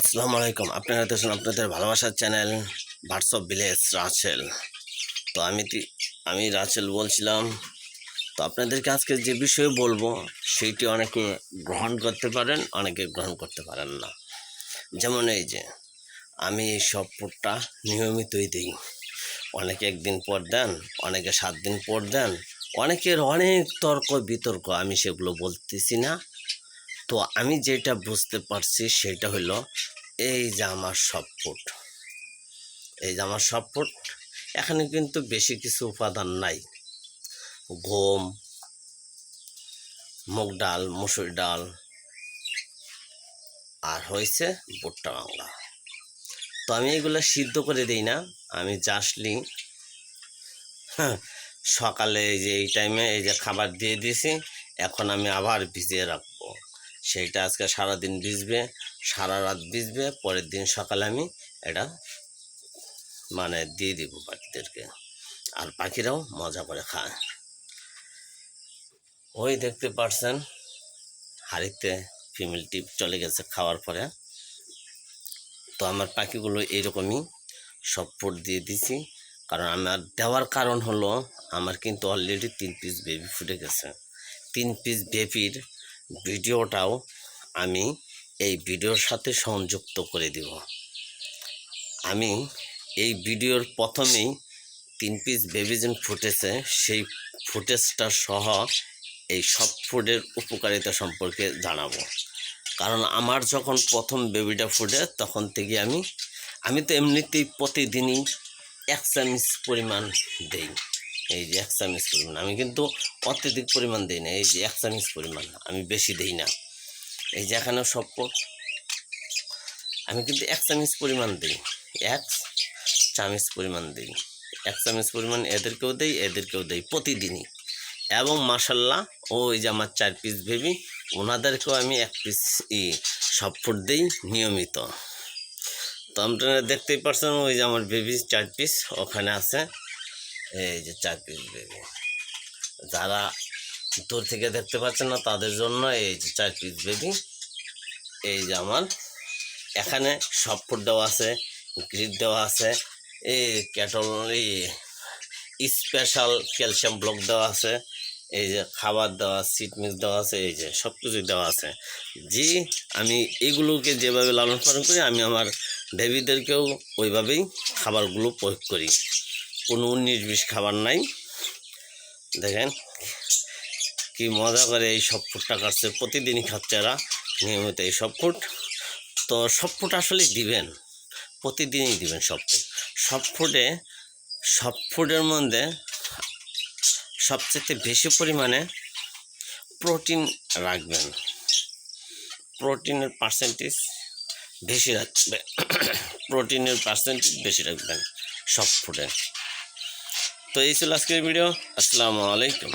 আসসালামু আলাইকুম। আপনারা দেখছেন আপনাদের ভালোবাসার channel birds of village Rasel. তো আমি রাসেল বলছিলাম। তো আপনাদেরকে আজকে যে বিষয়ে বলবো সেইটি অনেকে গ্রহণ করতে পারেন, অনেকে গ্রহণ করতে পারেন না। যেমন এই যে আমি এই সব ফুডটা নিয়মিতই দিই। অনেকে একদিন পর দেন, অনেকে 7 দিন পর দেন, অনেকের অনেক তর্ক বিতর্ক, আমি সেগুলো বলতেছি না। তো আমি যেটা বুঝতে পারছি সেটা হলো এই যে আমার সব ফুড এখানে কিন্তু বেশি কিছু উপাদান নাই। গম, মুগ ডাল, মসুর ডাল আর হয়েছে ভুট্টা বাংলা। তো আমি এগুলো সিদ্ধ করে দিই না, আমি জাস্টলি সকালে এই যে এই টাইমে এই যে খাবার দিয়ে দিয়েছি, এখন আমি আবার ভিজিয়ে রাখবো। সেইটা আজকে সারাদিন ভিজবে, সারা রাত ভিজবে, পরের দিন সকালে আমি এটা দিয়ে দিব পাখিদেরকে, আর পাখিরাও মজা করে খায়। ওই দেখতে পারছেন হাড়িতে ফিমেল টিপ চলে গেছে খাওয়ার পরে। তো আমার পাখিগুলো এইরকমই সব ফুড দিয়ে দিছি, কারণ আমার দেওয়ার কারণ হলো আমার কিন্তু অলরেডি 3 পিস বেবি ফুটে গেছে। 3 পিস বেবির ভিডিওটাও আমি এই ভিডিওর সাথে সংযুক্ত করে দিব। আমি এই ভিডিওর প্রথমেই 3 পিস বেবি যেন ফুটেছে সেই ফুটেজটা সহ এই সব ফুডের উপকারিতা সম্পর্কে জানাবো। কারণ আমার যখন প্রথম বেবিটা ফুটে তখন থেকে আমি তো এমনিতেই প্রতিদিনই 1 চামচ পরিমাণ দেই। এই যে 1 চামচ পরিমাণ, আমি কিন্তু অত্যধিক পরিমাণ দিই না। এই যে 1 চামচ পরিমাণ, আমি বেশি দিই না। এই যে এখানে সব আমি কিন্তু 1 চামচ পরিমাণ দিই, 1 চামচ পরিমাণ দিই। 1 চামচ পরিমাণ এদেরকেও দেই প্রতিদিনই। এবং মাশাল্লাহ ওই যে আমার 4 পিস বেবি, ওনাদেরকেও আমি 1 পিস সব ফুড দিই নিয়মিত। তো আপনারা দেখতেই পাচ্ছেন ওই যে আমার বেবি 4 পিস ওখানে আছে। এই যে 4 পিস বেবি, যারা দূর থেকে দেখতে পাচ্ছেন না তাদের জন্য এই যে 4 পিস বেবি। এই যে আমার এখানে সব ফুড দেওয়া আছে, গ্রিড দেওয়া আছে, এই ক্যাটল স্পেশাল ক্যালসিয়াম ব্লক দেওয়া আছে, এই যে খাবার দেওয়া, সিড মিক্স দেওয়া আছে, এই যে সব কিছু দেওয়া আছে। জি, আমি এগুলোকে যেভাবে লালন পালন করি আমি আমার বেবিদেরকেও ওইভাবেই খাবারগুলো প্রয়োগ করি। কোনো 19-20 খাবার নাই। দেখেন কি মজা করে এই সব ফুডটা খাচ্ছে, প্রতিদিনই খাচ্ছে এরা নিয়মিত এই সব ফুড। তো সব ফুড আসলে দিবেন, প্রতিদিনই দিবেন সব ফুডের মধ্যে সবচেয়ে বেশি পরিমাণে প্রোটিন রাখবেন, প্রোটিনের পার্সেন্টেজ বেশি রাখবেন সব ফুডে। তো এই ছিল আজকের ভিডিও। আসসালামু আলাইকুম।